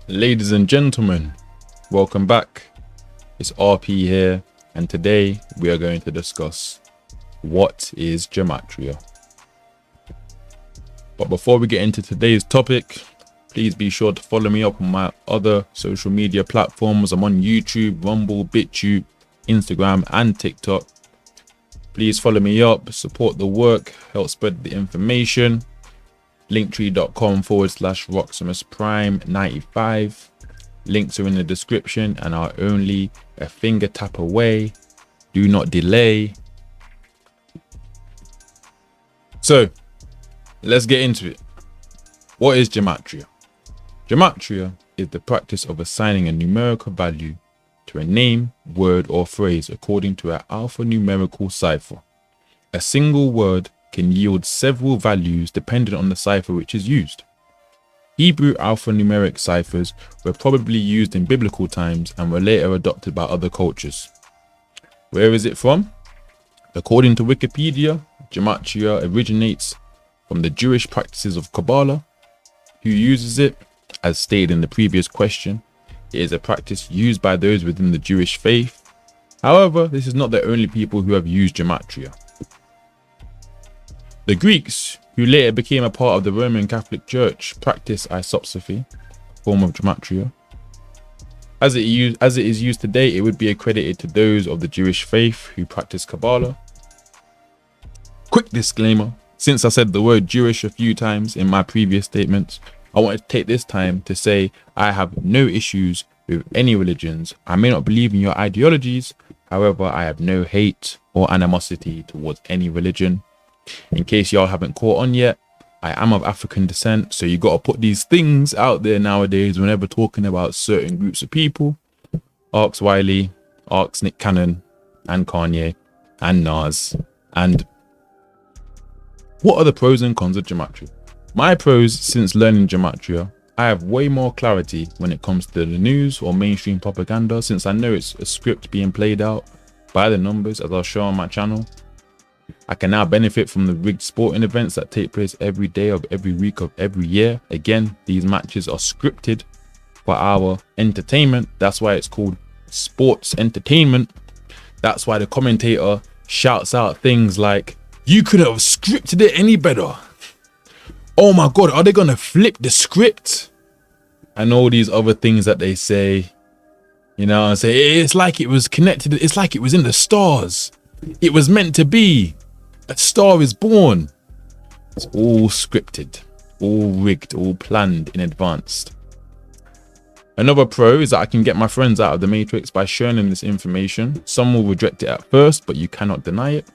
Ladies and gentlemen, welcome back. It's RP here, and today we are going to discuss what is Gematria. But before we get into today's topic, please be sure to follow me up on my other social media platforms. I'm on YouTube, Rumble, BitChute, Instagram, and TikTok. Please follow me up, support the work, help spread the information. Linktree.com/RoximusPrime95. Links are in the description and are only a finger tap away. Do not delay. So let's get into it. What is Gematria? Gematria is the practice of assigning a numerical value to a name, word, or phrase according to an alphanumerical cipher. A single word can yield several values depending on the cipher which is used. Hebrew alphanumeric ciphers were probably used in biblical times and were later adopted by other cultures. Where is it from? According to Wikipedia, Gematria originates from the Jewish practices of Kabbalah. Who uses it? As stated in the previous question, it is a practice used by those within the Jewish faith. However, this is not the only people who have used Gematria. The Greeks, who later became a part of the Roman Catholic Church, practice isopsophy, a form of Gematria. As it is used today, it would be accredited to those of the Jewish faith who practice Kabbalah. Quick disclaimer, since I said the word Jewish a few times in my previous statements, I want to take this time to say I have no issues with any religions. I may not believe in your ideologies, however, I have no hate or animosity towards any religion. In case y'all haven't caught on yet, I am of African descent, so you got to put these things out there nowadays whenever talking about certain groups of people. Arx Wiley, Arx Nick Cannon, and Kanye, and Nas. And what are the pros and cons of Gematria? My pros, since learning Gematria, I have way more clarity when it comes to the news or mainstream propaganda, since I know it's a script being played out by the numbers, as I'll show on my channel. I can now benefit from the rigged sporting events that take place every day of every week of every year. Again, these matches are scripted for our entertainment. That's why it's called sports entertainment. That's why the commentator shouts out things like, "You could have scripted it any better. Oh my God, are they going to flip the script?" And all these other things that they say, you know, and say, it's like it was connected. It's like it was in the stars. It was meant to be. A star is born. It's all scripted, all rigged, all planned in advance. Another pro is that I can get my friends out of the matrix by showing them this information. Some will reject it at first, but you cannot deny it.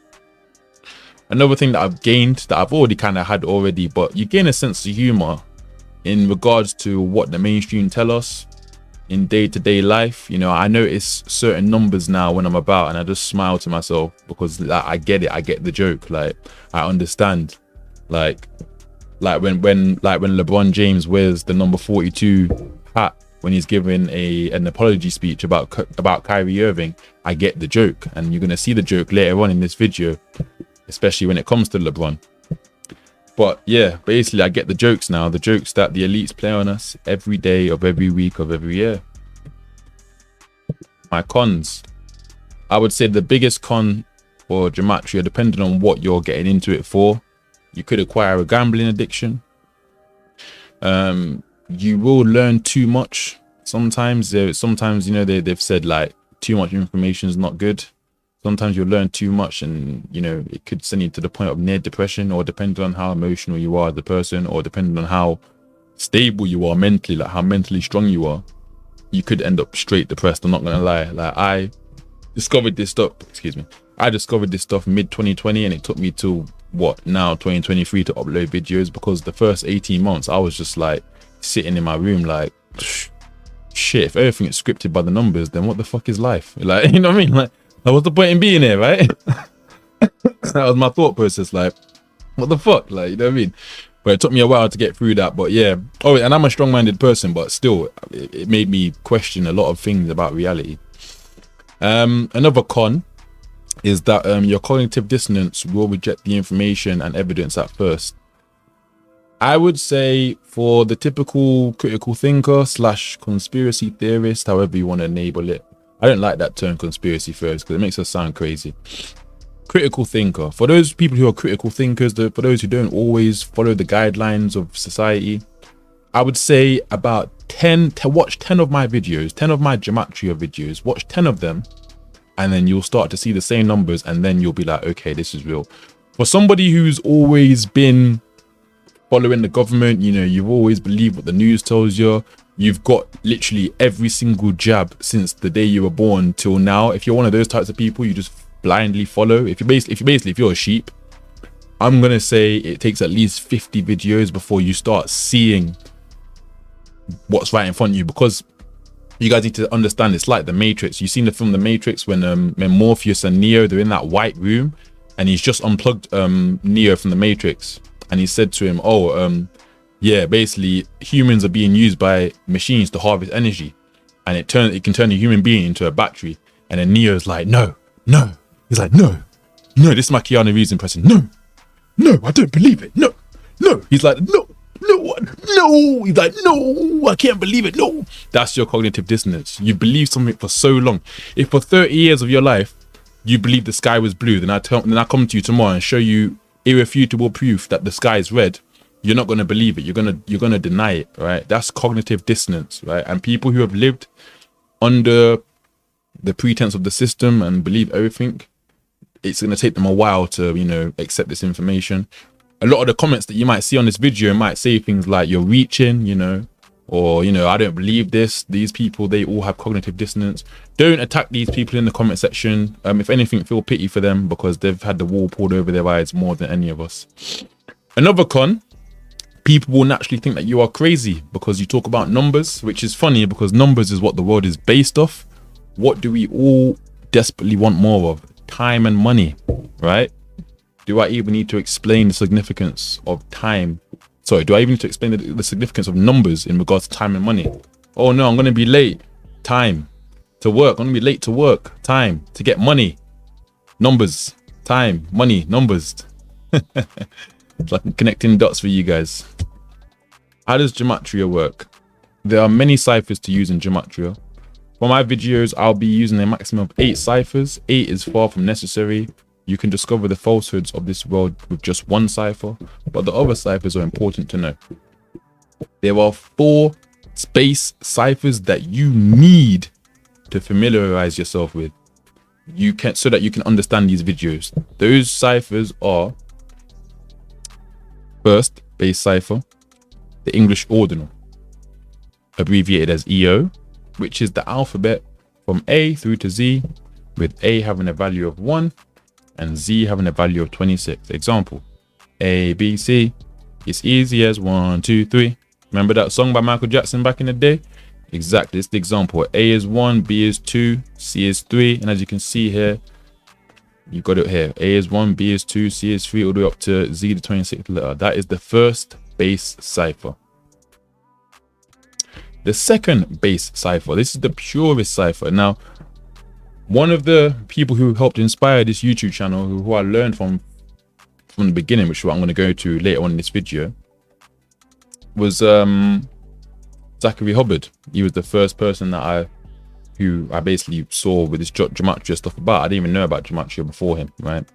Another thing that I've gained, that I've already kind of had already, but you gain a sense of humor in regards to what the mainstream tell us in day-to-day life. You know, I notice certain numbers now when I'm about, and I just smile to myself because like, I get it. I get the joke. Like, I understand. Like when LeBron James wears the number 42 hat when he's giving an apology speech about Kyrie Irving, I get the joke, and you're gonna see the joke later on in this video, especially when it comes to LeBron. But yeah, basically I get the jokes now, the jokes that the elites play on us every day of every week of every year. My cons. I would say the biggest con for Gematria, depending on what you're getting into it for, you could acquire a gambling addiction. You will learn too much. Sometimes, you know, they've said like too much information is not good. Sometimes you'll learn too much and, you know, it could send you to the point of near depression, or depending on how emotional you are as a person, or depending on how stable you are mentally, like how mentally strong you are, you could end up straight depressed. I'm not going to lie. Like I discovered this stuff mid 2020, and it took me to what now 2023 to upload videos, because the first 18 months I was just like sitting in my room like, shit, if everything is scripted by the numbers, then what the fuck is life? Like, you know what I mean? Like, what's the point in being here, right? That was my thought process. Like, what the fuck? Like, you know what I mean? But it took me a while to get through that. But yeah. Oh, and I'm a strong-minded person, but still, it made me question a lot of things about reality. Another con is that your cognitive dissonance will reject the information and evidence at first. I would say for the typical critical thinker slash conspiracy theorist, however you want to enable it. I don't like that term conspiracy theorist because it makes us sound crazy. Critical thinker. For those people who are critical thinkers, for those who don't always follow the guidelines of society, I would say about 10 to watch 10 of my videos, 10 of my Gematria videos, watch 10 of them, and then you'll start to see the same numbers, and then you'll be like, okay, this is real. For somebody who's always been following the government, you know, you've always believed what the news tells you, you've got literally every single jab since the day you were born till now. If you're one of those types of people, you just blindly follow. If you're a sheep, I'm gonna say it takes at least 50 videos before you start seeing what's right in front of you, because you guys need to understand it's like the Matrix. You've seen the film The Matrix when Morpheus and Neo, they're in that white room and he's just unplugged Neo from the Matrix, and he said to him, oh, yeah, basically humans are being used by machines to harvest energy, and it can turn a human being into a battery. And then Neo's like, no, he's like, no, this is my Keanu Reeves impression. No, I don't believe it. No. He's like, no. He's like, no, I can't believe it. No. That's your cognitive dissonance. You believe something for so long. If for 30 years of your life you believe the sky was blue, then I come to you tomorrow and show you irrefutable proof that the sky is red, you're not going to believe it. You're going to deny it, right? That's cognitive dissonance, right? And people who have lived under the pretense of the system and believe everything, it's going to take them a while to, you know, accept this information. A lot of the comments that you might see on this video might say things like you're reaching, you know, or, you know, I don't believe this. These people, they all have cognitive dissonance. Don't attack these people in the comment section. If anything, feel pity for them because they've had the wall pulled over their eyes more than any of us. Another con, people will naturally think that you are crazy because you talk about numbers, which is funny because numbers is what the world is based off. What do we all desperately want more of? Time and money, right? Do I even need to explain the significance of time? Sorry, do I even need to explain the significance of numbers in regards to time and money? Oh no, I'm going to be late. Time. To work. I'm going to be late to work. Time. To get money. Numbers. Time. Money. Numbers. It's like connecting dots for you guys. How does Gematria work? There are many ciphers to use in Gematria. For my videos, I'll be using a maximum of 8 ciphers. 8 is far from necessary. You can discover the falsehoods of this world with just one cipher, but the other ciphers are important to know. There are 4 space ciphers that you need to familiarize yourself with, so that you can understand these videos. Those ciphers are: first, base cipher, the English ordinal, abbreviated as EO, which is the alphabet from A through to Z, with A having a value of 1 and Z having a value of 26. Example: A, B, C. It's easy as 1, 2, 3. Remember that song by Michael Jackson back in the day? Exactly, it's the example. A is 1, B is 2, C is 3. And as you can see here, you got it here. A is 1, B is 2, C is 3, all the way up to Z, the 26th letter. That is the first base cipher. The second base cipher, this is the purest cipher. Now, one of the people who helped inspire this YouTube channel, who I learned from the beginning, which is what I'm going to go to later on in this video, was Zachary Hubbard. He was the first person that who I basically saw with this Gematria stuff about. I didn't even know about Gematria before him, right?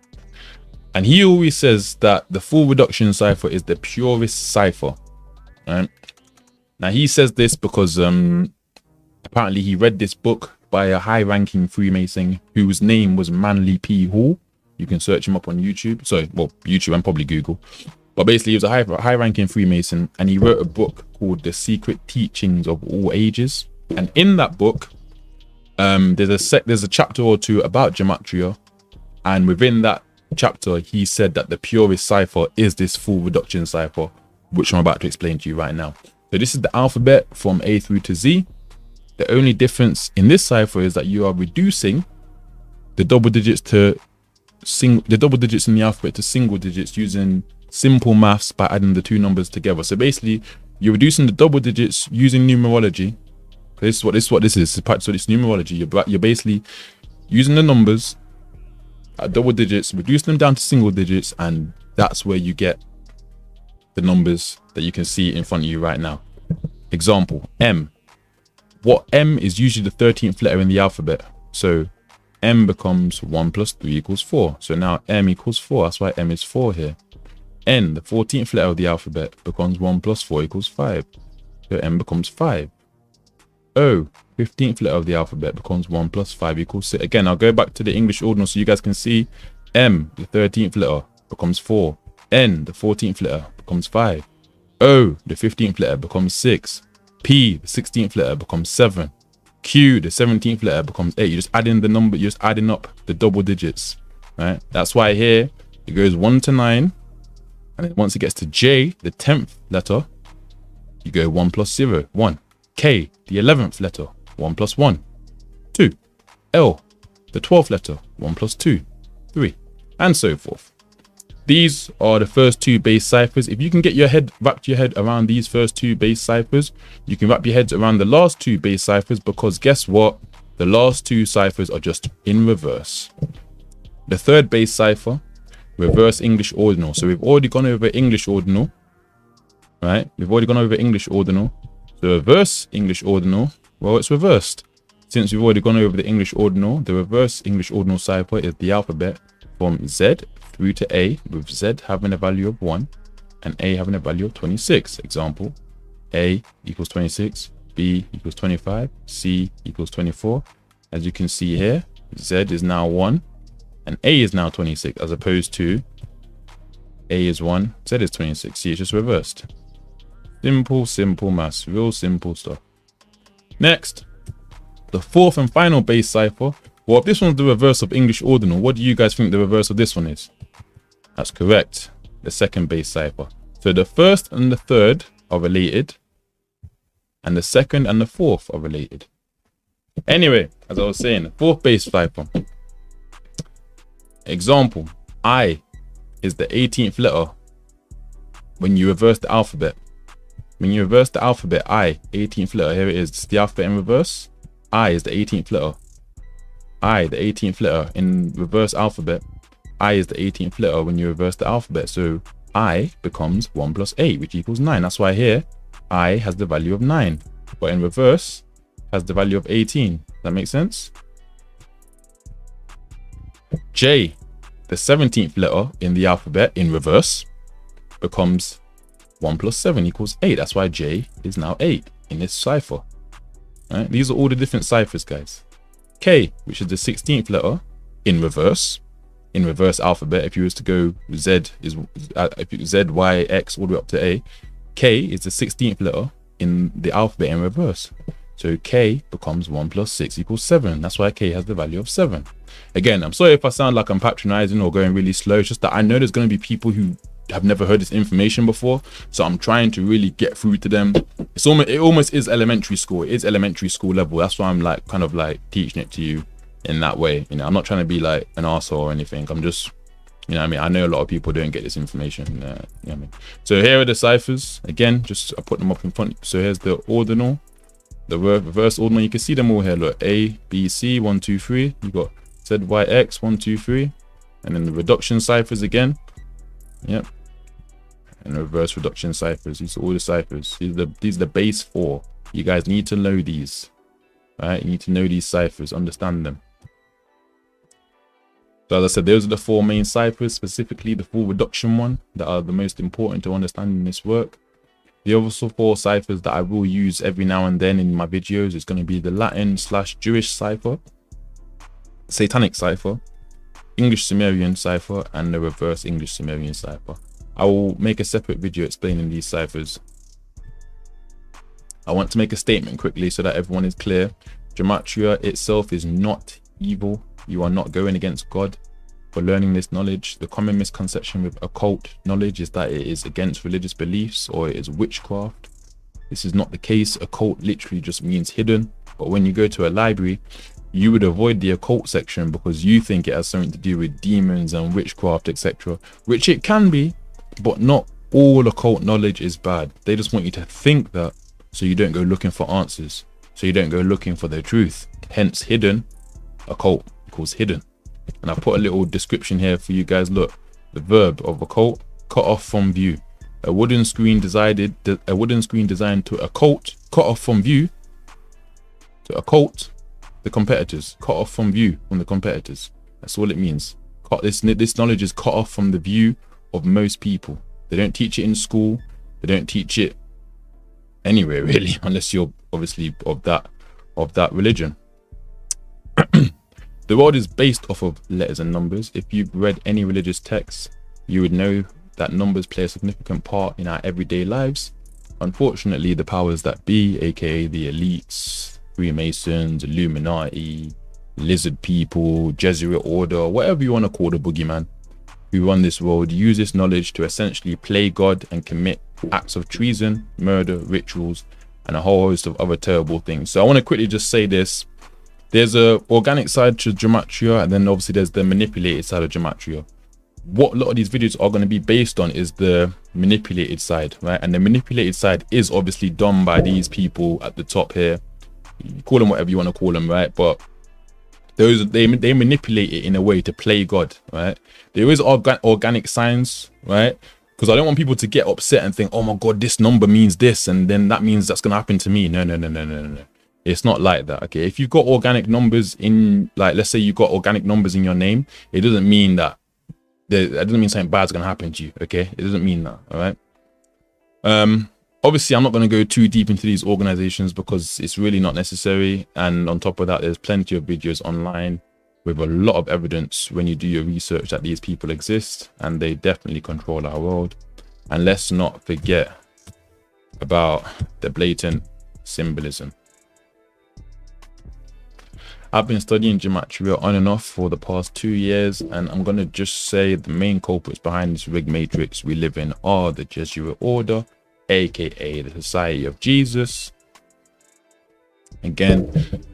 And he always says that the full reduction cipher is the purest cipher, right? Now he says this because apparently he read this book by a high-ranking Freemason whose name was Manly P. Hall. You can search him up on YouTube. Sorry, well, YouTube and probably Google. But basically, he was a high-ranking Freemason, and he wrote a book called The Secret Teachings of All Ages. And in that book, there's a chapter or two about Gematria, and within that chapter, he said that the purest cipher is this full reduction cipher, which I'm about to explain to you right now. So this is the alphabet from A through to Z. The only difference in this cipher is that you are reducing the double digits in the alphabet to single digits using simple maths by adding the 2 numbers together. So basically, you're reducing the double digits using numerology. This is what this is. So it's numerology. You're basically using the numbers at double digits, reducing them down to single digits, and that's where you get the numbers that you can see in front of you right now. Example, M. What M is usually the 13th letter in the alphabet. So M becomes 1 plus 3 equals 4. So now M equals 4. That's why M is 4 here. N, the 14th letter of the alphabet, becomes 1 plus 4 equals 5. So M becomes 5. O, 15th letter of the alphabet, becomes 1 plus 5 equals 6. Again, I'll go back to the English ordinal so you guys can see. M, the 13th letter, becomes 4. N, the 14th letter, becomes 5. O, the 15th letter, becomes 6. P, the 16th letter, becomes 7. Q, the 17th letter, becomes 8. You're just adding the number, you're just adding up the double digits, right? That's why here it goes 1 to 9. And then once it gets to J, the 10th letter, you go 1 plus 0, 1. K, the 11th letter, 1 plus 1, 2. L, the 12th letter, 1 plus 2, 3, and so forth. These are the first two base ciphers. If you can get wrap your head around these first two base ciphers, you can wrap your heads around the last two base ciphers, because guess what? The last two ciphers are just in reverse. The third base cipher, reverse English ordinal. So we've already gone over English ordinal, right? We've already gone over English ordinal. The reverse English ordinal, well, it's reversed. Since we've already gone over the English ordinal, the reverse English ordinal cipher is the alphabet from Z through to A, with Z having a value of 1 and A having a value of 26. Example, A equals 26, B equals 25, C equals 24. As you can see here, Z is now 1 and A is now 26, as opposed to A is 1, Z is 26. See, it's just reversed. Simple maths, real simple stuff. Next, the fourth and final base cipher. Well, if this one's the reverse of English ordinal, what do you guys think the reverse of this one is? That's correct, the second base cipher. So the first and the third are related, and the second and the fourth are related. Anyway, as I was saying, the fourth base cipher. Example, I is the 18th letter when you reverse the alphabet. When you reverse the alphabet, I, 18th letter, here it is. It's the alphabet in reverse. I is the 18th letter. I, the 18th letter in reverse alphabet. I is the 18th letter when you reverse the alphabet. So I becomes 1 plus 8, which equals 9. That's why here, I has the value of 9. But in reverse, has the value of 18. Does that make sense? J, the 17th letter in the alphabet in reverse, becomes 1 plus 7 equals 8. That's why J is now 8 in this cipher. Right? These are all the different ciphers, guys. K, which is the 16th letter in reverse alphabet. If you was to go Z is Z, Y, X all the way up to A. K is the 16th letter in the alphabet in reverse. So K becomes 1 plus 6 equals 7. That's why K has the value of 7. Again, I'm sorry if I sound like I'm patronizing or going really slow. It's just that I know there's going to be people who have never heard this information before, so I'm trying to really get through to them. It almost is elementary school. It is elementary school level. That's why I'm like kind of like teaching it to you in that way. You know, I'm not trying to be like an arsehole or anything. I'm just, you know what I mean? I know a lot of people don't get this information. You know what I mean? So here are the ciphers. Again, just I put them up in front. So here's the ordinal, the reverse ordinal. You can see them all here. Look, A, B, C, 1, 2, 3. You got Z, Y, X, 1, 2, 3. And then the reduction ciphers again. Yep. And reverse reduction ciphers. These are all the ciphers. These are the base 4. You guys need to know these. Right? You need to know these ciphers, understand them. So as I said, those are the 4 main ciphers, specifically the full reduction one, that are the most important to understanding this work. The other 4 ciphers that I will use every now and then in my videos is going to be the Latin/Jewish cipher, Satanic cipher, English Sumerian cipher, and the reverse English Sumerian cipher. I will make a separate video explaining these ciphers. I want to make a statement quickly so that everyone is clear. Gematria itself is not evil. You are not going against God for learning this knowledge. The common misconception with occult knowledge is that it is against religious beliefs or it is witchcraft. This is not the case. Occult literally just means hidden. But when you go to a library, you would avoid the occult section because you think it has something to do with demons and witchcraft, etc. Which it can be, but not all occult knowledge is bad. They just want you to think that so you don't go looking for answers. So you don't go looking for the truth. Hence hidden, occult equals hidden. And I put a little description here for you guys. Look, the verb of occult, cut off from view. A wooden screen designed to occult, cut off from view, to occult the competitors, cut off from view from the competitors. That's all it means. This knowledge is cut off from the view of most people. They don't teach it in school. They don't teach it anywhere really, unless you're obviously of that religion. The world is based off of letters and numbers. If you've read any religious texts, you would know that numbers play a significant part in our everyday lives. Unfortunately, the powers that be, aka the elites, Freemasons, Illuminati, lizard people, Jesuit order, whatever you want to call the boogeyman, who run this world, use this knowledge to essentially play God and commit acts of treason, murder, rituals, and a whole host of other terrible things. So I want to quickly just say this. There's a organic side to Gematria, and then obviously there's the manipulated side of Gematria. What a lot of these videos are going to be based on is the manipulated side, right? And the manipulated side is obviously done by these people at the top here. You call them whatever you want to call them, right? But they manipulate it in a way to play God, right? There is organic signs, right? Because I don't want people to get upset and think, oh my God, this number means this, and then that means that's going to happen to me. No. It's not like that, okay? If you've got organic numbers in, like, let's say you've got organic numbers in your name, it doesn't mean that, that doesn't mean something bad's gonna happen to you, okay? It doesn't mean that, all right? Obviously, I'm not gonna go too deep into these organizations because it's really not necessary. And on top of that, there's plenty of videos online with a lot of evidence when you do your research that these people exist and they definitely control our world. And let's not forget about the blatant symbolism. I've been studying Gematria on and off for the past 2 years, and I'm going to just say the main culprits behind this rigged matrix we live in are the Jesuit order, aka the Society of Jesus. Again,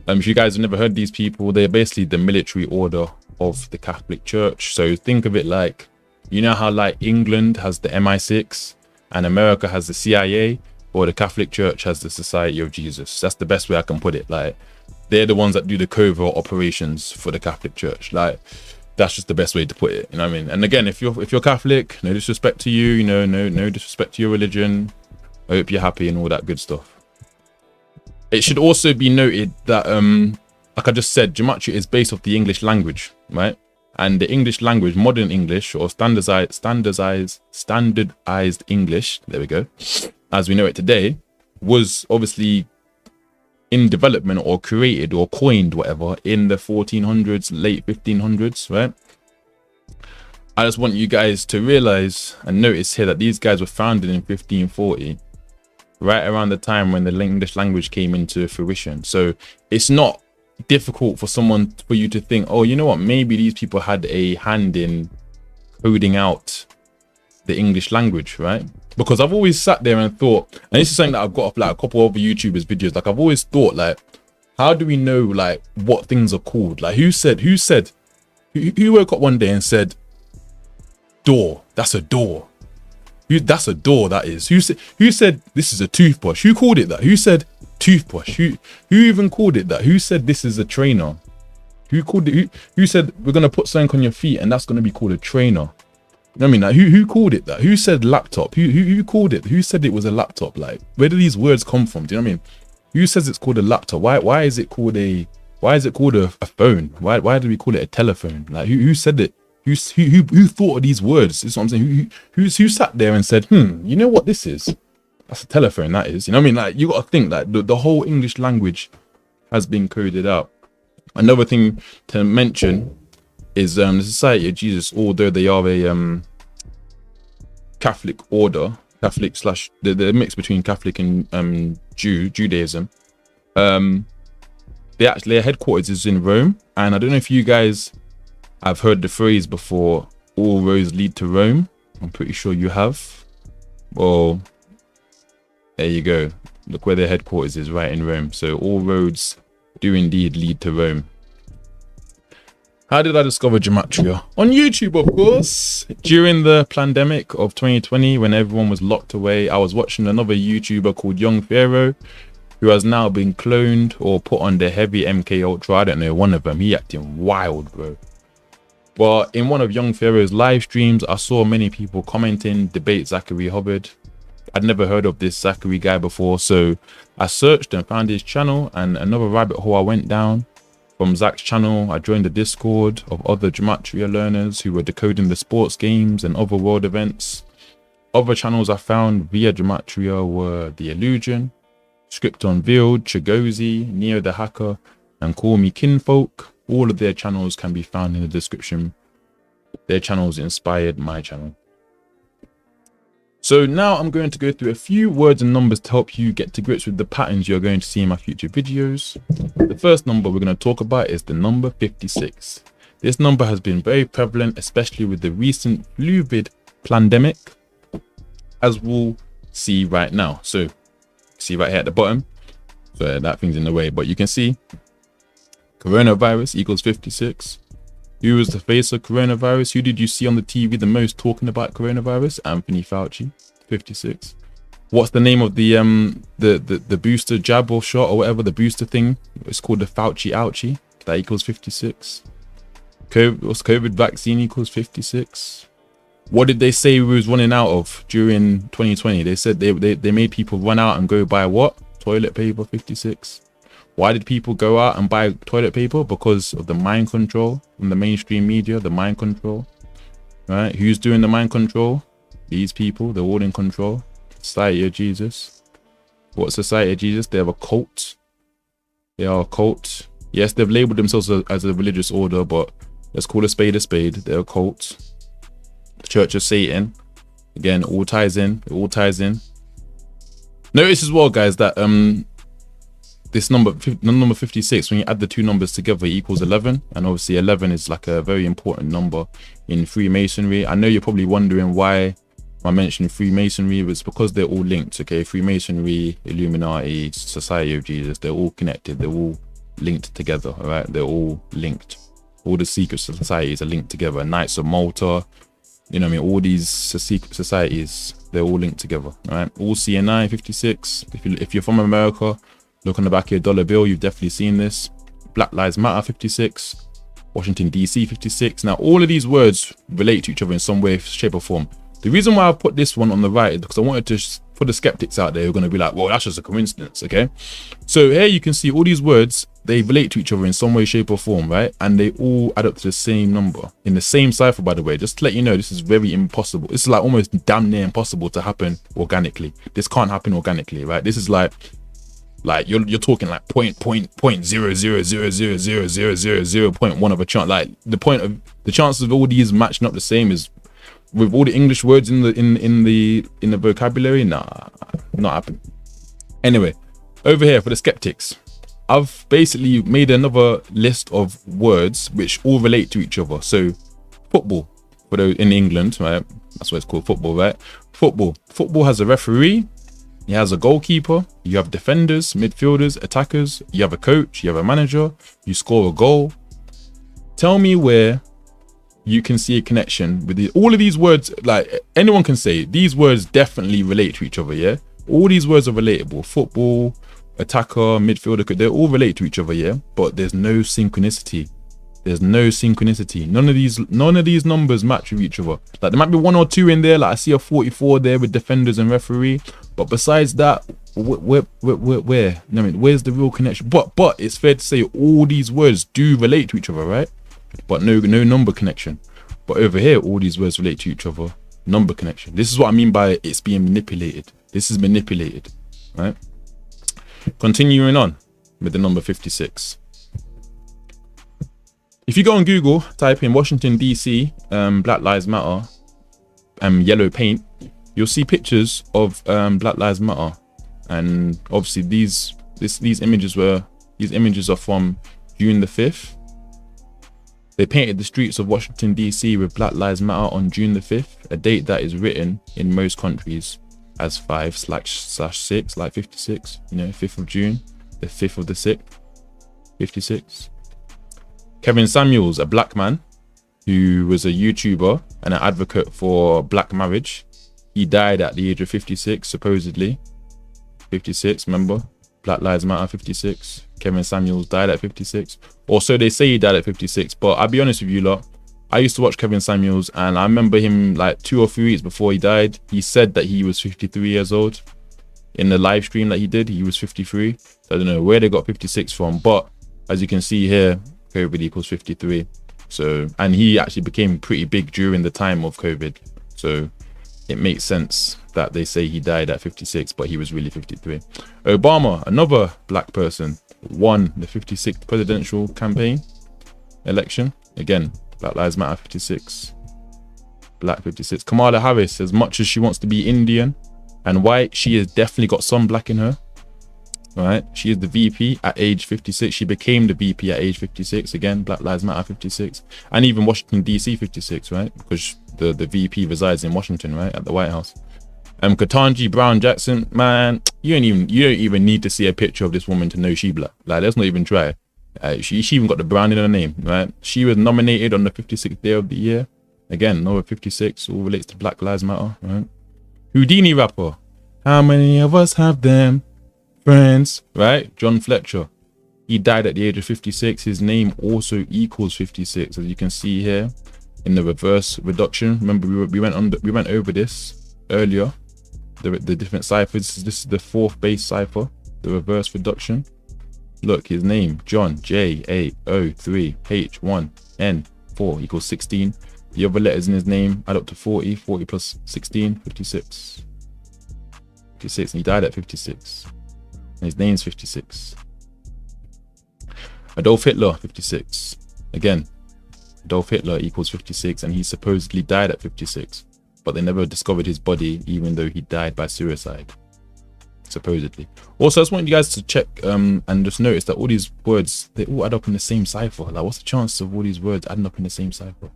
if you guys have never heard these people, they're basically the military order of the Catholic Church. So think of it like, you know how like England has the MI6 and America has the CIA, or the Catholic Church has the Society of Jesus. That's the best way I can put it. Like, they're the ones that do the covert operations for the Catholic Church. Like, that's just the best way to put it. You know what I mean? And again, if you're Catholic, no disrespect to you, you know, no disrespect to your religion. I hope you're happy and all that good stuff. It should also be noted that, like I just said, Gematria is based off the English language, right? And the English language, modern English, or standardized English, there we go, as we know it today, was obviously in development or created or coined, whatever, in the 1400s, late 1500s, right? I just want you guys to realize and notice here that these guys were founded in 1540, right around the time when the English language came into fruition. So it's not difficult for you to think, oh, you know what, maybe these people had a hand in coding out the English language, right? Because I've always sat there and thought, and this is something that I've got off like a couple of other YouTubers videos, like I've always thought, like, how do we know like what things are called? Like, who woke up one day and said, door, that's a door. That's a door, that is. Who said this is a toothbrush? Who called it that? Who said toothbrush? Who even called it that? Who said this is a trainer? Who called it? Who said we're gonna put something on your feet and that's gonna be called a trainer? I mean, like, who called it that? Who said laptop? Who called it? Who said it was a laptop? Like, where do these words come from? Do you know what I mean? Who says it's called a laptop? Why is it called a phone? Why do we call it a telephone? Like, who said it? Who thought of these words? This is what I'm saying. Who sat there and said, you know what this is? That's a telephone, that is. You know what I mean? Like, you got to think that the whole English language has been coded out. Another thing to mention is the Society of Jesus, although they are a Catholic order, Catholic slash the mix between Catholic and Judaism. Their headquarters is in Rome, and I don't know if you guys have heard the phrase before, all roads lead to Rome. I'm pretty sure you have. Well, there you go. Look where their headquarters is, right in Rome. So all roads do indeed lead to Rome. How did I discover Gematria? On YouTube, of course. During the pandemic of 2020, when everyone was locked away, I was watching another YouTuber called Young Pharaoh, who has now been cloned or put on the heavy MK Ultra. I don't know, one of them. He acting wild, bro. But in one of Young Pharaoh's live streams, I saw many people commenting, debate Zachary Hubbard. I'd never heard of this Zachary guy before, so I searched and found his channel, and another rabbit hole I went down. From Zach's channel, I joined the Discord of other Gematria learners who were decoding the sports games and other world events. Other channels I found via Gematria were The Illusion, Script Unveiled, Chigozi, NeoTheHacker, and Call Me Kinfolk. All of their channels can be found in the description. Their channels inspired my channel. So now I'm going to go through a few words and numbers to help you get to grips with the patterns you're going to see in my future videos. The first number we're going to talk about is the number 56. This number has been very prevalent, especially with the recent fluvid pandemic, as we'll see right now. So see right here at the bottom, so that thing's in the way, but you can see coronavirus equals 56. Who was the face of coronavirus? Who did you see on the TV the most talking about coronavirus? Anthony Fauci, 56. What's the name of the booster jab or shot or whatever, the booster thing? It's called the Fauci Ouchie. That equals 56. COVID vaccine equals 56. What did they say we was running out of during 2020? They said they made people run out and go buy what? Toilet paper, 56. Why did people go out and buy toilet paper? Because of the mind control from the mainstream media, the mind control, right? Who's doing the mind control? These people, they're all in control. Society of Jesus. What Society of Jesus? They have a cult. They are a cult. Yes, they've labeled themselves as a religious order, but let's call a spade a spade. They're a cult. The Church of Satan. Again, all ties in. It all ties in. Notice as well, guys, that this number 56, when you add the two numbers together, it equals 11, and obviously 11 is like a very important number in Freemasonry. I know you're probably wondering why I mentioned Freemasonry. It's because they're all linked. Okay, Freemasonry, Illuminati, Society of Jesus, they're all connected, they're all linked together. All right, they're all linked. All the secret societies are linked together. Knights of Malta, you know what I mean, all these secret societies, they're all linked together. All right, all CNI 56. If you're from America, look on the back of your dollar bill, you've definitely seen this. Black Lives Matter 56, Washington DC 56. Now all of these words relate to each other in some way, shape or form. The reason why I put this one on the right is because I wanted to, for the skeptics out there who are going to be like, well, that's just a coincidence. Okay, so here you can see all these words, they relate to each other in some way, shape or form, right? And they all add up to the same number in the same cipher, by the way. Just to let you know, this is very impossible. This is like almost damn near impossible to happen organically. This can't happen organically, right? This is like you're talking like point zero zero zero zero zero zero zero zero point one of a chance. Like the chances of all these matching up the same is, with all the English words in the vocabulary, nah, not happening. Anyway, over here for the skeptics, I've basically made another list of words which all relate to each other. So football, for those in England, right? That's what it's called, football, right? Football has a referee. He has a goalkeeper, you have defenders, midfielders, attackers, you have a coach, you have a manager, you score a goal. Tell me where you can see a connection with all of these words. Like anyone can say these words definitely relate to each other, yeah? All these words are relatable. Football, attacker, midfielder, they all relate to each other, yeah? But there's no synchronicity. There's no synchronicity. None of these numbers match with each other. Like there might be one or two in there. Like I see a 44 there with defenders and referee. But besides that, where? I mean, where's the real connection? But it's fair to say all these words do relate to each other, right? But no number connection. But over here, all these words relate to each other. Number connection. This is what I mean by it's being manipulated. This is manipulated, right? Continuing on with the number 56. If you go on Google, type in Washington DC, Black Lives Matter, yellow paint, you'll see pictures of Black Lives Matter, and obviously these images are from June the 5th. They painted the streets of Washington DC with Black Lives Matter on June the 5th, a date that is written in most countries as 5/6, like 56. You know, 5th of June, the 5th of the 6th, 56. Kevin Samuels, a black man who was a YouTuber and an advocate for black marriage. He died at the age of 56, supposedly. 56, remember? Black Lives Matter, 56. Kevin Samuels died at 56. Or so they say he died at 56. But I'll be honest with you lot, I used to watch Kevin Samuels, and I remember him like 2 or 3 weeks before he died. He said that he was 53 years old. In the live stream that he did, he was 53. So I don't know where they got 56 from, but as you can see here, COVID equals 53. So, and he actually became pretty big during the time of COVID. So it makes sense that they say he died at 56, but he was really 53. Obama, another black person, won the 56th presidential campaign election. Again, Black Lives Matter 56. Black 56. Kamala Harris, as much as she wants to be Indian and white, she has definitely got some black in her. Right, she is the VP at age 56. She became the VP at age 56. Again, Black Lives Matter 56. And even Washington DC 56, right? Because the VP resides in Washington, right, at the White House. Ketanji Brown Jackson, man, you don't even need to see a picture of this woman to know she black. Like, let's not even try. She even got the brown in her name, right? She was nominated on the 56th day of the year. Again, number 56, all relates to Black Lives Matter, right? Houdini rapper, how many of us have them? Friends, right? John Fletcher, he died at the age of 56. His name also equals 56, as you can see here in the reverse reduction. Remember, we went over this earlier, the different ciphers. This is the 4th base cipher, the reverse reduction. Look, his name, John, J-A-O-3-H-1-N-4 equals 16. The other letters in his name add up to 40. 40 plus 16, 56. 56, and he died at 56. And his name's 56. Adolf Hitler, 56. Again, Adolf Hitler equals 56, and he supposedly died at 56. But they never discovered his body, even though he died by suicide. Supposedly. Also, I just want you guys to check and just notice that all these words, they all add up in the same cipher. Like, what's the chance of all these words adding up in the same cipher?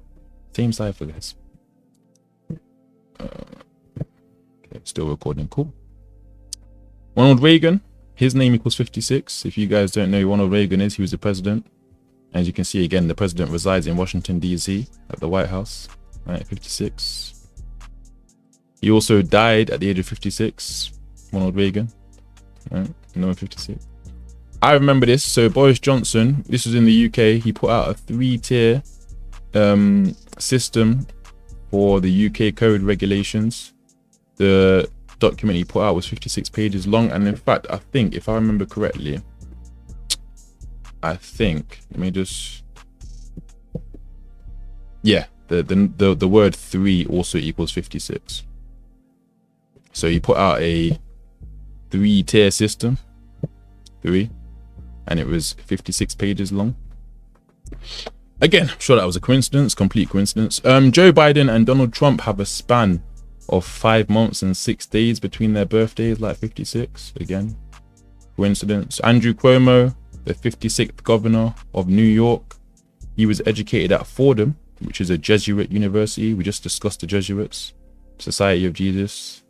Same cipher, guys. Okay, still recording. Cool. Ronald Reagan, his name equals 56. If you guys don't know who Ronald Reagan is, he was the president. As you can see again, the president resides in Washington, D.C. at the White House. Right, 56. He also died at the age of 56. Ronald Reagan. Right, number 56. I remember this. So Boris Johnson, this was in the UK. He put out a 3-tier system for the UK code regulations. The document he put out was 56 pages long, and in fact, I think, if I remember correctly, let me just, yeah, the word 3 also equals 56. So he put out a 3-tier system, 3, and it was 56 pages long. Again, I'm sure that was a coincidence, complete coincidence. Joe Biden and Donald Trump have a span of 5 months and 6 days between their birthdays, like 56. Again, coincidence. Andrew Cuomo, the 56th governor of New York, he was educated at Fordham, which is a Jesuit university. We just discussed the Jesuits, Society of Jesus.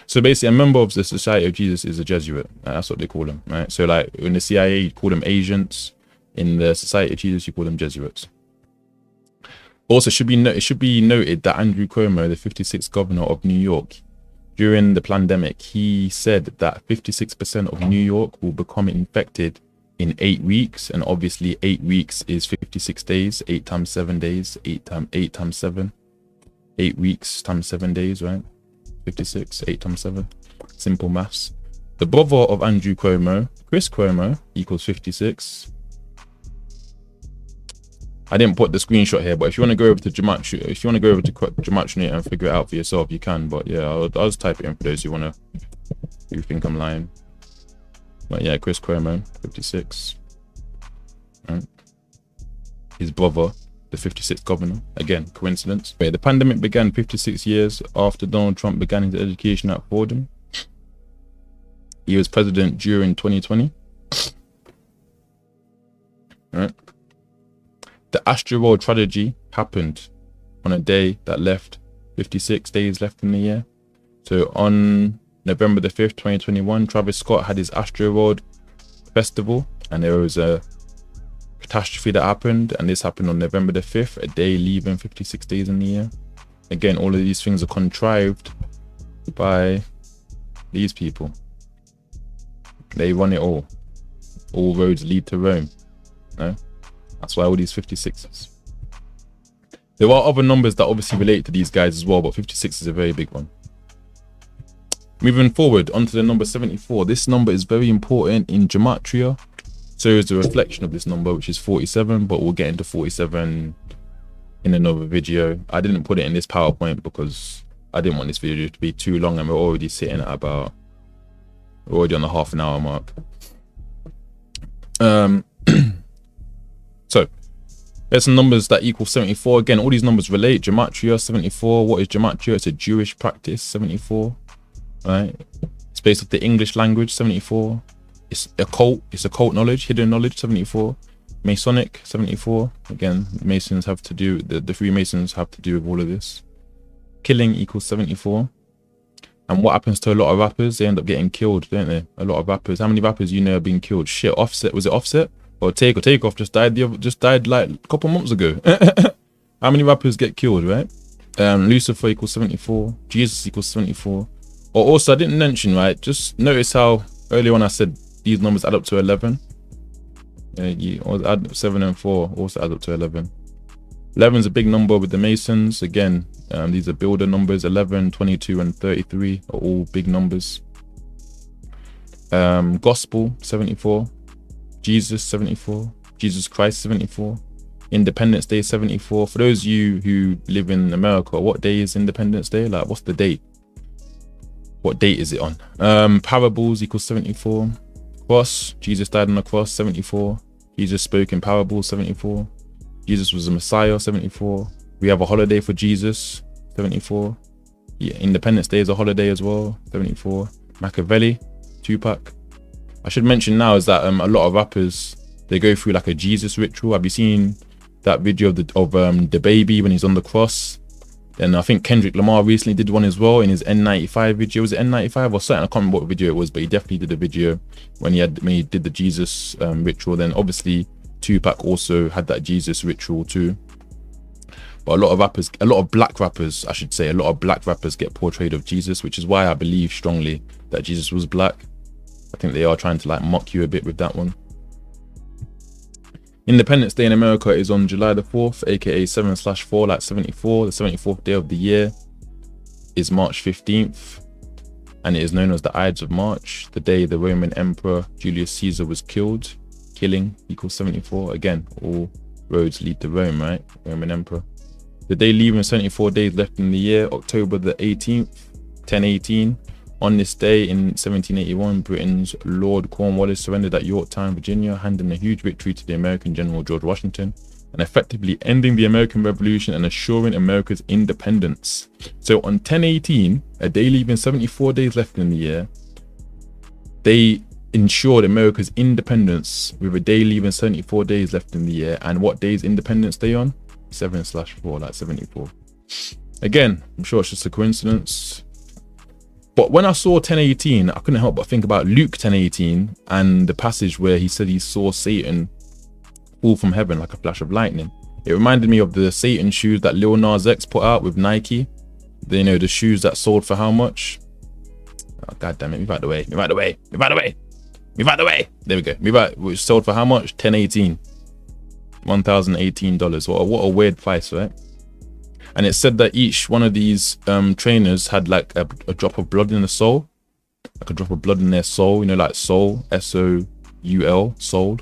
So basically, a member of the Society of Jesus is a Jesuit. That's what they call them, right? So like in the CIA, you call them agents. In the Society of Jesus, you call them Jesuits. Also, it should be noted that Andrew Cuomo, the 56th governor of New York, during the pandemic, he said that 56% of New York will become infected in 8 weeks. And obviously 8 weeks is 56 days, 8 times 7 days, 8 times 7, 8 weeks times 7 days, right? 56, 8 times 7, simple maths. The brother of Andrew Cuomo, Chris Cuomo, equals 56. I didn't put the screenshot here, but if you want to go over to Gematria, and figure it out for yourself, you can. But yeah, I'll just type it in for those who think I'm lying. But yeah, Chris Cuomo, 56. Right. His brother, the 56th governor. Again, coincidence. Wait, the pandemic began 56 years after Donald Trump began his education at Fordham. He was president during 2020. Right. The asteroid tragedy happened on a day that left 56 days left in the year. So on November the 5th, 2021, Travis Scott had his asteroid festival, and there was a catastrophe that happened, and this happened on November the 5th, a day leaving 56 days in the year. Again, all of these things are contrived by these people. They run it all. All roads lead to Rome. No? That's why all these 56s. There are other numbers that obviously relate to these guys as well, but 56 is a very big one. Moving forward onto the number 74. This number is very important in Gematria. So is the reflection of this number, which is 47, but we'll get into 47 in another video. I didn't put it in this PowerPoint because I didn't want this video to be too long, and we're already sitting at about, we're already on the half an hour mark. So there's some numbers that equal 74. Again, all these numbers relate. Gematria 74. What is Gematria? It's a Jewish practice. 74, right? It's based off the English language. 74. It's a cult. It's occult knowledge, hidden knowledge. 74. Masonic. 74. Again, Masons have to do, the Freemasons have to do with all of this. Killing equals 74. And what happens to a lot of rappers? They end up getting killed, don't they? A lot of rappers. How many rappers you know are being killed? Shit, Offset. Was it Offset? Or Takeoff just died like a couple months ago. How many rappers get killed, right? Lucifer equals 74. Jesus equals 74. Or also, I didn't mention, right? Just notice how earlier on I said these numbers add up to 11. You add 7 and 4 also add up to 11. 11 is a big number with the Masons. Again, these are builder numbers. 11, 22, and 33 are all big numbers. Gospel 74. Jesus 74. Jesus Christ 74. Independence Day 74. For those of you who live in America, what day is Independence Day? Like, what's the date? What date is it on? Parables equals 74. Cross, Jesus died on the cross. 74. Jesus spoke in parables. 74. Jesus was a Messiah. 74. We have a holiday for Jesus. 74. Yeah, Independence Day is a holiday as well. 74. Machiavelli, Tupac. I should mention now is that a lot of rappers, they go through like a Jesus ritual. Have you seen that video of the baby when he's on the cross? And I think Kendrick Lamar recently did one as well in his N95 video. Was it N95 or something? I can't remember what video it was, but he definitely did a video when he did the Jesus ritual. Then obviously Tupac also had that Jesus ritual too. But a lot of rappers, a lot of black rappers, I should say, a lot of black rappers get portrayed of Jesus, which is why I believe strongly that Jesus was black. I think they are trying to like mock you a bit with that one. Independence Day in America is on July the 4th, aka 7/4, like 74. The 74th day of the year is March 15th, and it is known as the Ides of March, the day the Roman Emperor Julius Caesar was killed. Killing equals 74. Again, all roads lead to Rome, right? Roman Emperor. The day leaving 74 days left in the year, October the 18th, 1018. On this day in 1781, Britain's Lord Cornwallis surrendered at Yorktown, Virginia, handing a huge victory to the American General George Washington and effectively ending the American Revolution and assuring America's independence. So on 1018, a day leaving 74 days left in the year, they ensured America's independence with a day leaving 74 days left in the year. And what day is Independence Day on? 7/4, like 74. Again, I'm sure it's just a coincidence. But when I saw 1018, I couldn't help but think about Luke 1018 and the passage where he said he saw Satan fall from heaven like a flash of lightning. It reminded me of the Satan shoes that Lil Nas X put out with Nike. You know, the shoes that sold for how much? Oh, God damn it, move out the way, move out the way, move out the way, move out the way. There we go, move out, which sold for how much? 1018. $1,018. What a weird price, right? And it said that each one of these trainers had like a drop of blood in the soul, like a drop of blood in their soul, you know, like soul, S-O-U-L, soul,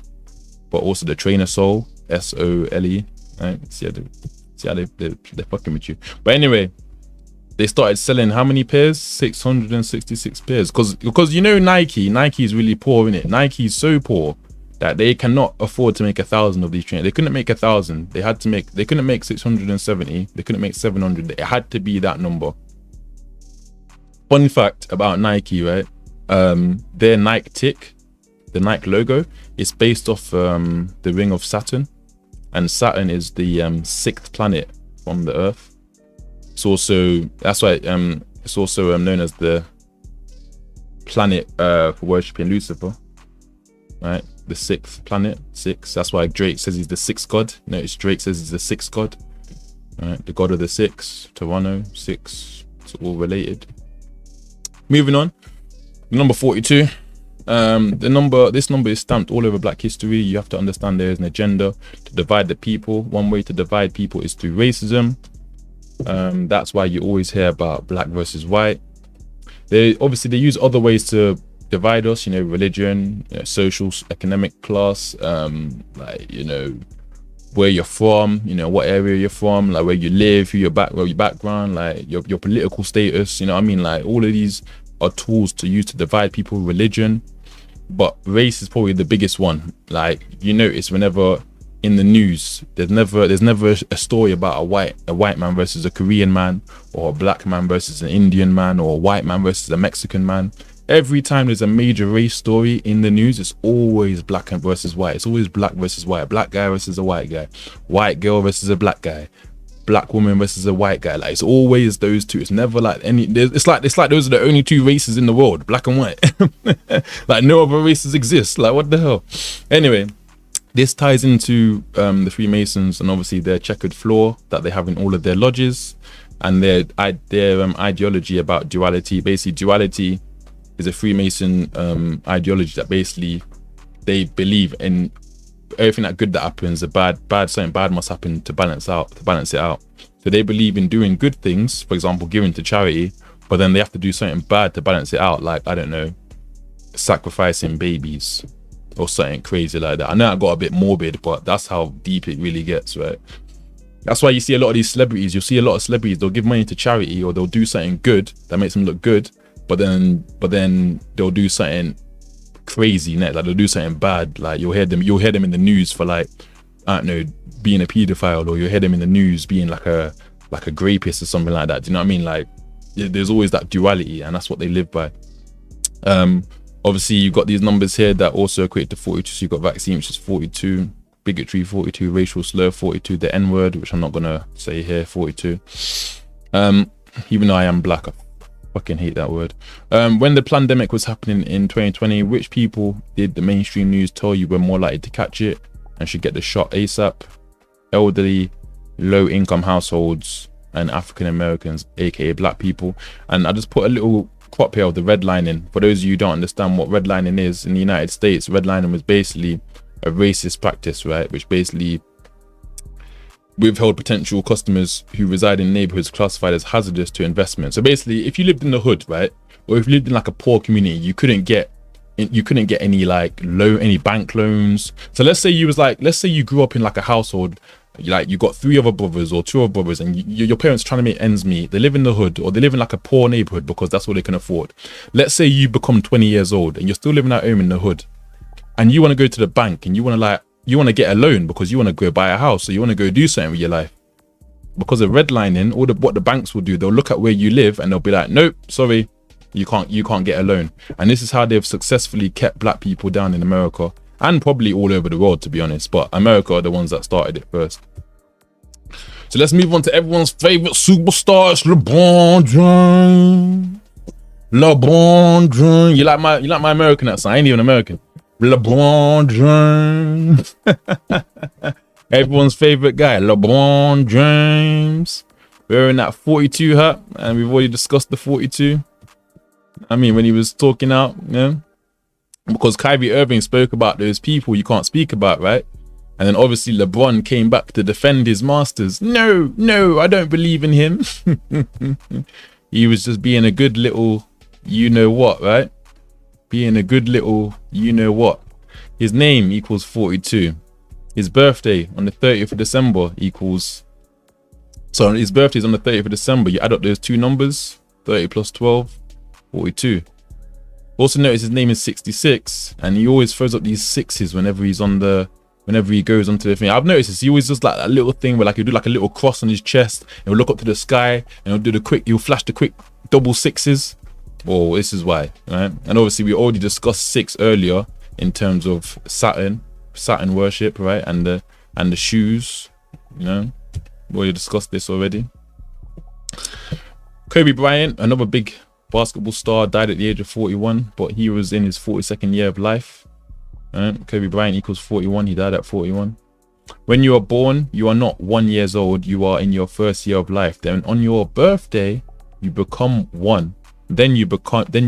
but also the trainer soul, S-O-L-E, right? See how they're fucking with you. But anyway, they started selling how many pairs? 666 pairs. Because you know Nike is really poor, innit? Nike is so poor that they cannot afford to make 1,000 of these trainers. They couldn't make 1,000. They couldn't make 670. They couldn't make 700. It had to be that number. Fun fact about Nike, right? Their Nike tick, the Nike logo, is based off the ring of Saturn, and Saturn is the 6th planet from the Earth. It's also, that's why it's also known as the planet for worshipping Lucifer, right? The 6th planet, 6. That's why Drake says he's the 6th god. Notice Drake says he's the 6th god. Right, the god of the 6, Toronto, 6. It's all related. Moving on. Number 42. This number is stamped all over Black history. You have to understand there is an agenda to divide the people. One way to divide people is through racism. That's why you always hear about black versus white. They use other ways to divide us, religion, social, economic class, like, where you're from, what area you're from, like where you live, who your background, like your political status, what I mean? Like all of these are tools to use to divide people. Religion, but race is probably the biggest one. Like you notice whenever in the news, there's never a story about a white man versus a Korean man, or a black man versus an Indian man, or a white man versus a Mexican man. Every time there's a major race story in the news, it's always black versus white. It's always black versus white. Black guy versus a white guy. White girl versus a black guy. Black woman versus a white guy. Like it's always those two. It's never like any. It's like those are the only two races in the world, black and white. Like no other races exist. Like what the hell? Anyway, this ties into the Freemasons and obviously their checkered floor that they have in all of their lodges, and their ideology about duality. Basically, duality is a Freemason ideology that basically they believe in everything that good that happens, something bad must happen to balance it out. So they believe in doing good things, for example, giving to charity, but then they have to do something bad to balance it out, like I don't know, sacrificing babies or something crazy like that. I know I got a bit morbid, but that's how deep it really gets, right? That's why you see a lot of these celebrities. You'll see a lot of celebrities, they'll give money to charity or they'll do something good that makes them look good, but then they'll do something crazy next, like they'll do something bad. Like you'll hear them in the news for like, I don't know, being a pedophile, or you'll hear them in the news being like a rapist or something like that. Do you know what I mean? Like there's always that duality, and that's what they live by. Obviously you've got these numbers here that also equate to 42. So you've got vaccine, which is 42, bigotry 42, racial slur 42, the N-word, which I'm not gonna say here, 42. Even though I am black, I fucking hate that word. When the pandemic was happening in 2020, which people did the mainstream news tell you were more likely to catch it and should get the shot ASAP? Elderly, low income households, and African Americans, aka black people. And I just put a little crop here of the redlining. For those of you who don't understand what redlining is, in the United States, redlining was basically a racist practice, right? Which basically withheld potential customers who reside in neighborhoods classified as hazardous to investment. So basically, if you lived in the hood, right, or if you lived in like a poor community, you couldn't get any bank loans. So let's say you grew up in like a household, like you got 3 other brothers or 2 other brothers, and your parents trying to make ends meet. They live in the hood, or they live in like a poor neighborhood because that's what they can afford. Let's say you become 20 years old and you're still living at home in the hood, and you want to go to the bank and you want to get a loan because you want to go buy a house, or you want to go do something with your life. Because of redlining, what the banks will do, they'll look at where you live and they'll be like, nope, sorry, you can't get a loan. And this is how they've successfully kept black people down in America, and probably all over the world, to be honest, but America are the ones that started it first. So let's move on to everyone's favorite superstar. It's LeBron James. LeBron James. You like my American accent? I ain't even American. LeBron James. Everyone's favorite guy, LeBron James, wearing that 42 hat, and we've already discussed the 42. I mean, when he was talking out, because Kyrie Irving spoke about those people you can't speak about, right? And then obviously LeBron came back to defend his masters. No, I don't believe in him. He was just being a good little you-know-what, right? Being a good little you-know-what. His name equals 42. His birthday on the 30th of December equals... So his birthday is on the 30th of December. You add up those 2 numbers, 30 plus 12, 42. Also notice his name is 66, and he always throws up these 6s whenever he goes onto the thing. I've noticed this. He always does like that little thing where like he'll do like a little cross on his chest, and he'll look up to the sky, and he'll flash the quick double 6s. Oh, this is why, right? And obviously we already discussed 6 earlier in terms of Saturn worship, right? And the shoes, we already discussed this already. Kobe Bryant, another big basketball star, died at the age of 41, but he was in his 42nd year of life. Kobe Bryant equals 41. He died at 41. When you are born, you are not 1 year old. You are in your first year of life. Then on your birthday, you become 1. then you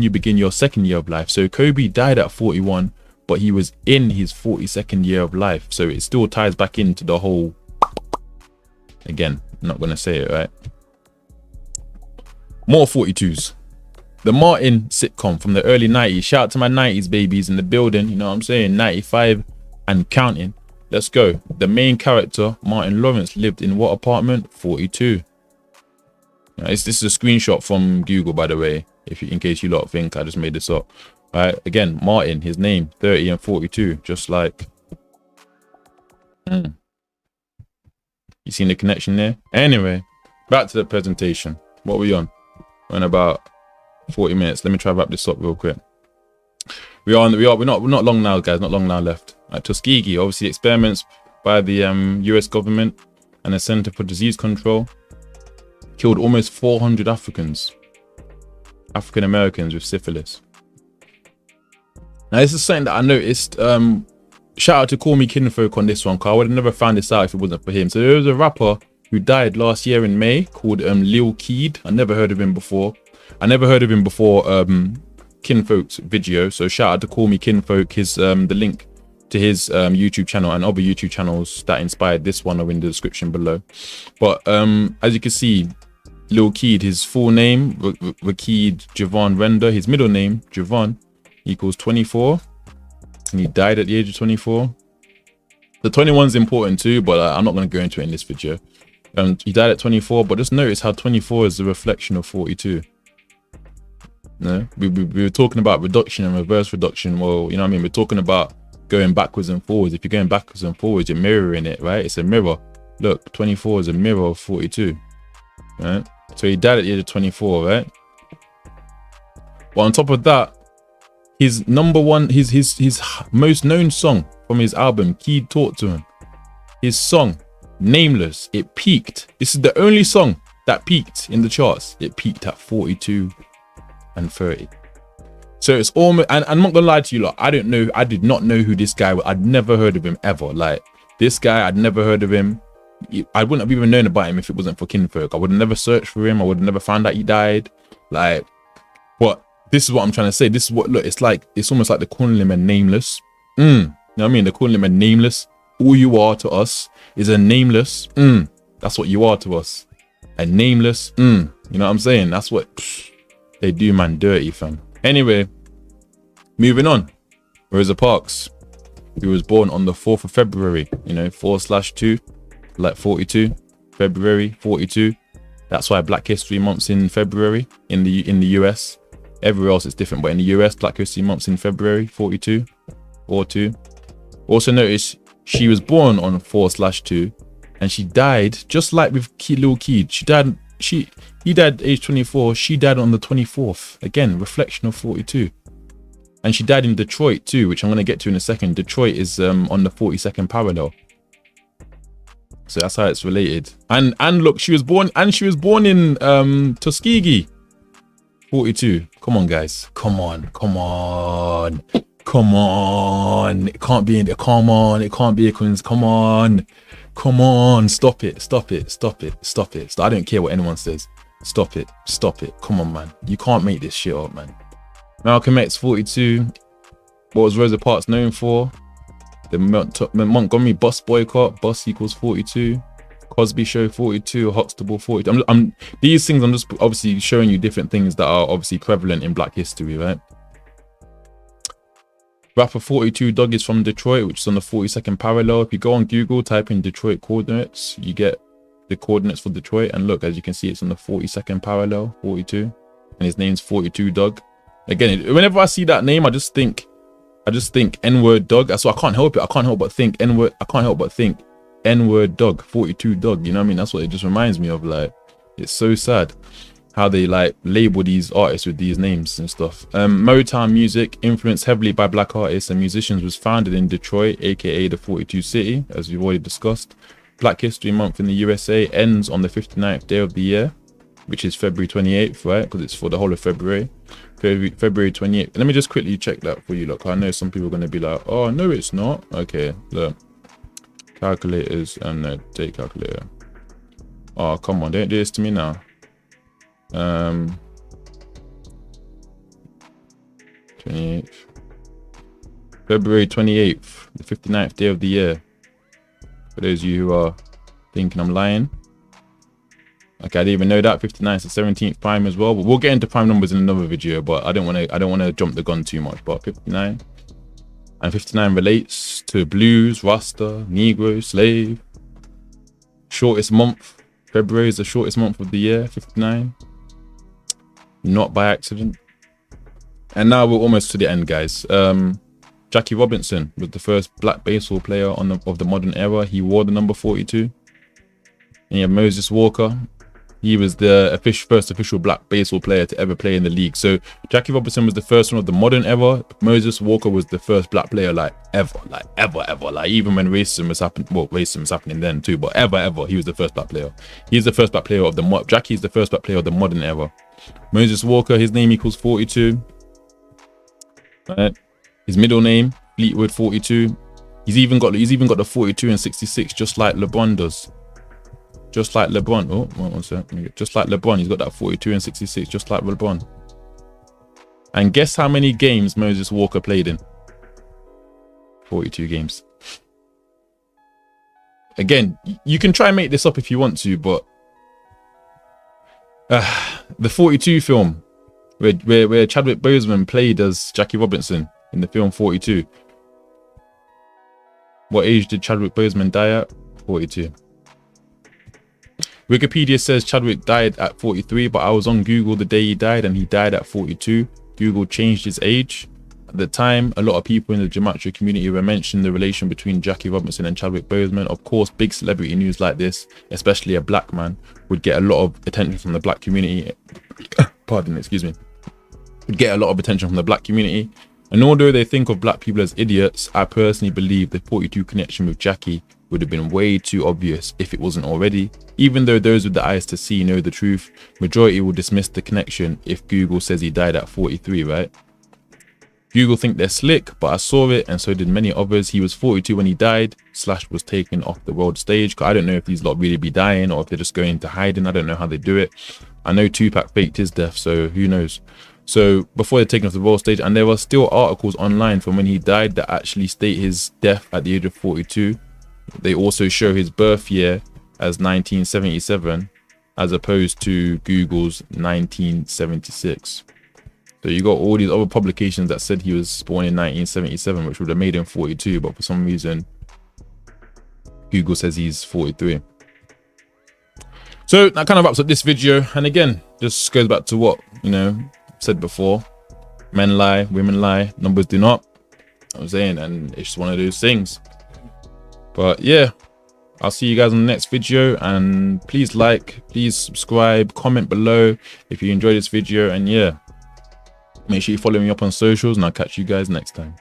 begin your second year of life. So Kobe died at 41, but he was in his 42nd year of life. So it still ties back into the whole, again, I'm not gonna say it, right? More 42s. The Martin sitcom from the early 90s. Shout out to my 90s babies in the building. You know what I'm saying? 95 and counting. Let's go. The main character, Martin Lawrence, lived in what apartment? 42. This is a screenshot from Google, by the way, in case you lot think I just made this up. All right, again, Martin, his name, 30 and 42, just like. You seen the connection there? Anyway, back to the presentation. What are we on? We're in about 40 minutes. Let me try to wrap this up real quick. We're not long now, guys. Not long now left. Tuskegee, obviously experiments by the US government and the Center for Disease Control killed almost 400 African Americans with syphilis. Now this is something that I noticed. Shout out to Call Me Kinfolk on this one, because I would have never found this out if it wasn't for him. So there was a rapper who died last year in May called Lil Keed. I never heard of him before. Kinfolk's video. So shout out to Call Me Kinfolk. His the link to his YouTube channel and other YouTube channels that inspired this one are in the description below. But as you can see, Lil Keed, his full name, Rakeed Javon Render, his middle name, Javon, equals 24. And he died at the age of 24. The 21 is important too, but I'm not going to go into it in this video. He died at 24, but just notice how 24 is a reflection of 42. No, we were talking about reduction and reverse reduction. Well, you know what I mean? We're talking about going backwards and forwards. If you're going backwards and forwards, you're mirroring it, right? It's a mirror. Look, 24 is a mirror of 42, right? So he died at the age of 24, right? But on top of that, his number one, his most known song from his album, Keed Talk to Him, his song, Nameless, it peaked. This is the only song that peaked in the charts. It peaked at 42 and 30. So it's almost, and I'm not gonna lie to you lot, I did not know who this guy was. I'd never heard of him ever. Like, this guy, I'd never heard of him. I wouldn't have even known about him if it wasn't for Kinfolk. I would have never searched for him. I would have never found out he died. Like, but this is what I'm trying to say. This is what, look, it's like, it's almost like they're calling him a nameless. You know what I mean? They're calling him a nameless. All you are to us is a nameless. That's what you are to us. A nameless. You know what I'm saying? That's what they do, man, dirty, fam. Anyway, moving on. Rosa Parks, who was born on the 4th of February, you know, 4/2, like 42, February 42. That's why Black History Month's in February in the US. Everywhere else it's different, but in the US, Black History Month's in February 42, 42. Also notice she was born on 4/2, and she died just like with Lil Keed. He died at age 24. She died on the 24th. Again, reflection of 42. And she died in Detroit too, which I'm going to get to in a second. Detroit is on the 42nd parallel. So that's how it's related. And look, she was born in Tuskegee. 42. Come on, guys. Come on. It can't be in there. Come on. It can't be a coincidence. Come on. Stop it. I don't care what anyone says. Stop it. Come on, man. You can't make this shit up, man. Malcolm X, 42. What was Rosa Parks known for? The Montgomery bus boycott. Bus equals 42. Cosby Show, 42. Huxtable, 42. These things, I'm just obviously showing you different things that are obviously prevalent in Black history, right? Rapper 42 Dog is from Detroit, which is on the 42nd parallel. If you go on Google, type in Detroit coordinates, you get the coordinates for Detroit. And look, as you can see, it's on the 42nd parallel, 42. And his name's 42 Dog. Again, whenever I see that name, I just think N-word dog. So I can't help it. I can't help but think N-word. I can't help but think N-word dog, 42 Dog. You know what I mean? That's what it just reminds me of. Like, it's so sad how they like label these artists with these names and stuff. Motown music, influenced heavily by Black artists and musicians, was founded in Detroit, aka the 42 city, as we've already discussed. Black History Month in the USA ends on the 59th day of the year, which is February 28th, right? Because it's for the whole of February. February 28th. Let me just quickly check that for you. Look, I know some people are going to be like, oh, no, it's not. Okay, look. Calculators and the date calculator. Oh, come on, don't do this to me now. 28th. February 28th, the 59th day of the year. For those of you who are thinking I'm lying. Okay, I didn't even know that. 59 is the 17th prime as well. But we'll get into prime numbers in another video, but I don't want to jump the gun too much. But 59. And 59 relates to blues, Rasta, Negro, slave. Shortest month. February is the shortest month of the year, 59. Not by accident. And now we're almost to the end, guys. Jackie Robinson was the first black baseball player of the modern era. He wore the number 42. And you have Moses Walker. He was the first official black baseball player to ever play in the league. So Jackie Robinson was the first one of the modern era. Moses Walker was the first black player ever. Like even when racism was happening, well, racism was happening then too, but ever, he was the first black player. He's the first black player of the Jackie's the first black player of the modern era. Moses Walker, his name equals 42. Right? His middle name, Fleetwood 42. He's even got the 42 and 66, just like LeBron does. Just like LeBron. Oh, one second. Just like LeBron, he's got that 42 and 66, just like LeBron. And guess how many games Moses Walker played in? 42 games. Again, you can try and make this up if you want to, but the 42 film, where Chadwick Boseman played as Jackie Robinson in the film 42. What age did Chadwick Boseman die at? 42. Wikipedia says Chadwick died at 43, but I was on Google the day he died and he died at 42. Google changed his age. At the time, a lot of people in the Gematria community were mentioning the relation between Jackie Robinson and Chadwick Boseman. Of course, big celebrity news like this, especially a black man, would get a lot of attention from the black community. Pardon, excuse me. Would get a lot of attention from the black community. And although they think of black people as idiots, I personally believe the 42 connection with Jackie would have been way too obvious if it wasn't already. Even though those with the eyes to see know the truth, majority will dismiss the connection if Google says he died at 43, right? Google think they're slick, but I saw it and so did many others. He was 42 when he died, / was taken off the world stage. I don't know if these lot really be dying or if they're just going into hiding. I don't know how they do it. I know Tupac faked his death, so who knows. So before they're taken off the world stage, and there are still articles online from when he died that actually state his death at the age of 42. They also show his birth year as 1977 as opposed to Google's 1976. So you got all these other publications that said he was born in 1977, which would have made him 42, but for some reason Google says he's 43. So that kind of wraps up this video, and again, just goes back to what, you know, said before. Men lie, women lie, numbers do not. I'm saying, and it's just one of those things. But yeah, I'll see you guys on the next video, and please like, please subscribe, comment below if you enjoyed this video, and yeah, make sure you follow me up on socials, and I'll catch you guys next time.